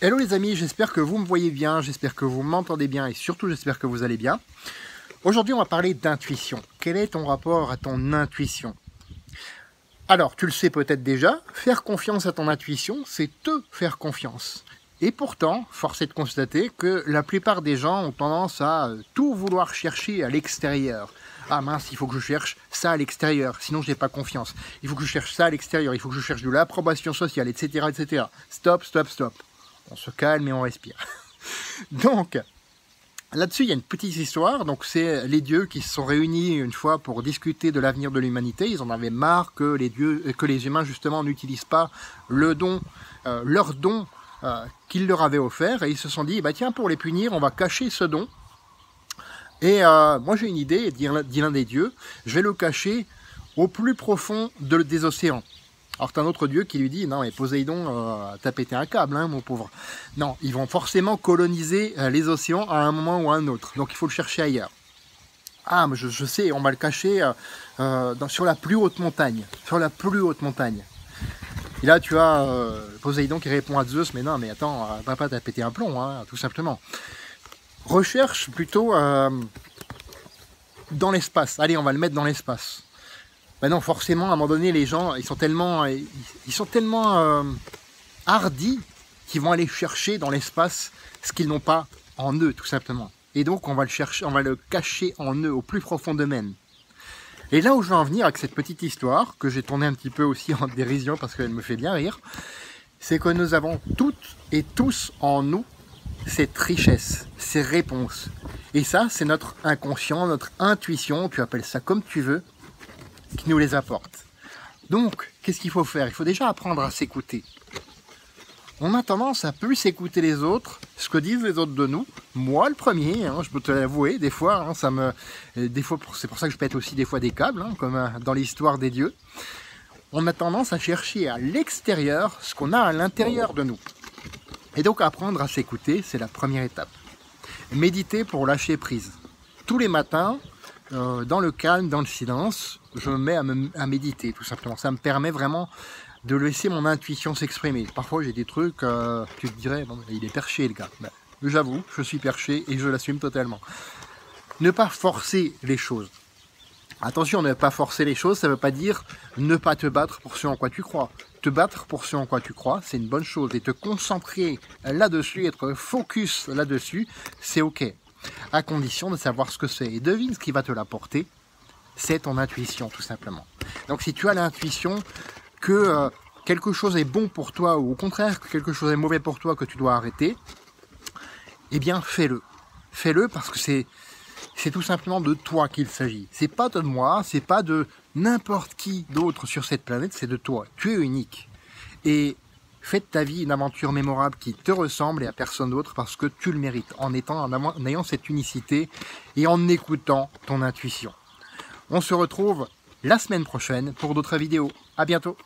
Hello les amis, j'espère que vous me voyez bien, j'espère que vous m'entendez bien et surtout j'espère que vous allez bien. Aujourd'hui on va parler d'intuition. Quel est ton rapport à ton intuition? Alors tu le sais peut-être déjà, faire confiance à ton intuition, c'est te faire confiance. Et pourtant, force est de constater que la plupart des gens ont tendance à tout vouloir chercher à l'extérieur. Ah mince, il faut que je cherche ça à l'extérieur, sinon je n'ai pas confiance. Il faut que je cherche ça à l'extérieur, il faut que je cherche de l'approbation sociale, etc., etc. Stop, stop, stop. On se calme et on respire. Donc, là-dessus, il y a une petite histoire. Donc, c'est les dieux qui se sont réunis une fois pour discuter de l'avenir de l'humanité. Ils en avaient marre que les humains, justement, n'utilisent pas leur don qu'ils leur avaient offert. Et ils se sont dit, bah, tiens, pour les punir, on va cacher ce don. Et moi, j'ai une idée, dit l'un des dieux, je vais le cacher au plus profond des océans. Alors t'as un autre dieu qui lui dit, non mais Poséidon, t'as pété un câble, hein, mon pauvre. Non, ils vont forcément coloniser les océans à un moment ou à un autre, donc il faut le chercher ailleurs. Ah, mais je sais, on va le cacher sur la plus haute montagne, sur la plus haute montagne. Et là tu as Poséidon qui répond à Zeus, mais non, mais attends, papa t'as pété un plomb, hein, tout simplement. Recherche plutôt dans l'espace, allez on va le mettre dans l'espace. Ben non, forcément, à un moment donné, les gens, ils sont tellement hardis qu'ils vont aller chercher dans l'espace ce qu'ils n'ont pas en eux, tout simplement. Et donc, on va le chercher, on va le cacher en eux, au plus profond d'eux-mêmes. Et là où je veux en venir avec cette petite histoire, que j'ai tournée un petit peu aussi en dérision parce qu'elle me fait bien rire, c'est que nous avons toutes et tous en nous cette richesse, ces réponses. Et ça, c'est notre inconscient, notre intuition, tu appelles ça comme tu veux, qui nous les apporte. Donc, qu'est-ce qu'il faut faire? Il faut déjà apprendre à s'écouter. On a tendance à plus écouter les autres, ce que disent les autres de nous. Moi, le premier, hein, je peux te l'avouer, des fois, hein, c'est pour ça que je pète aussi des fois des câbles, hein, comme dans l'histoire des dieux. On a tendance à chercher à l'extérieur ce qu'on a à l'intérieur de nous. Et donc, apprendre à s'écouter, c'est la première étape. Méditer pour lâcher prise. Tous les matins, dans le calme, dans le silence, je me mets à méditer, tout simplement. Ça me permet vraiment de laisser mon intuition s'exprimer. Parfois, j'ai des trucs, tu te dirais, bon, il est perché, le gars. Ben, j'avoue, je suis perché et je l'assume totalement. Ne pas forcer les choses. Attention, ne pas forcer les choses, ça ne veut pas dire ne pas te battre pour ce en quoi tu crois. Te battre pour ce en quoi tu crois, c'est une bonne chose. Et te concentrer là-dessus, être focus là-dessus, c'est OK. À condition de savoir ce que c'est. Et devine ce qui va te l'apporter, c'est ton intuition, tout simplement. Donc si tu as l'intuition que quelque chose est bon pour toi, ou au contraire que quelque chose est mauvais pour toi, que tu dois arrêter, eh bien fais-le. Fais-le parce que c'est tout simplement de toi qu'il s'agit. C'est pas de moi, c'est pas de n'importe qui d'autre sur cette planète, c'est de toi. Tu es unique. Et fais de ta vie une aventure mémorable qui te ressemble et à personne d'autre parce que tu le mérites, en ayant cette unicité et en écoutant ton intuition. On se retrouve la semaine prochaine pour d'autres vidéos. À bientôt.